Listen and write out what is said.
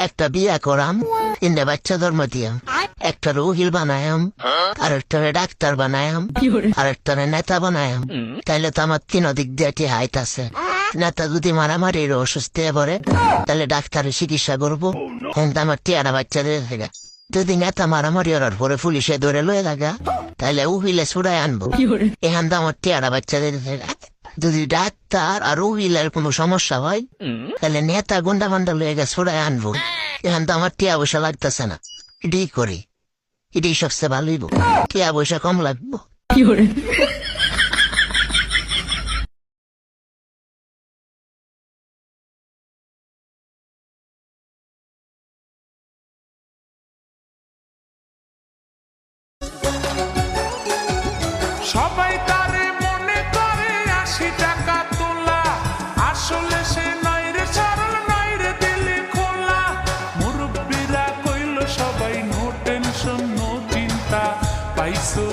একটা বিয়া করাম, তিনটা বাচ্চা জন্ম দিয়াম, একটা উকিল বানায়াম, আরেকটারে ডাক্তার বানায়াম, আরেকটারে নেতা বানায়াম। তাইলে তো আমার তিন দিক দিয়ে হাইট আছে। নেতা যদি মারামারির অসুস্থ হয়ে পড়ে, তাহলে ডাক্তারের চিকিৎসা করবো, কিন্তু আমার টিয়ারা বাচ্চা দিয়ে থাকে। যদি নেতা মারামারি ওর পরে পুলিশে ধরে লয়ে লাগা, তাহলে উকিলে ছুড়াই আনবো, এখান তো আমার টিয়ারা বাচ্চা দিয়ে থাকে। যদি ডাক্তার আর উকিলের কোনো সমস্যা হয়, তাহলে নেতা গুন্ডা ফান্ডা লয়ে গেছে ছুড়াই আনবো, এখান তো আমার টিয়া পয়সা লাগতেছে না। এটাই করি, এটাই সবচেয়ে ভালো হইব, টিয়া পয়সা কম লাগবো। সবাই তারে মনে করে 80 টাকা তোলা, আসলে সে নয় রে সরল, নয় রে দিলে খোলা। মুরব্বীরা কইল সবাই নো টেনশন নো চিন্তা, পাইছো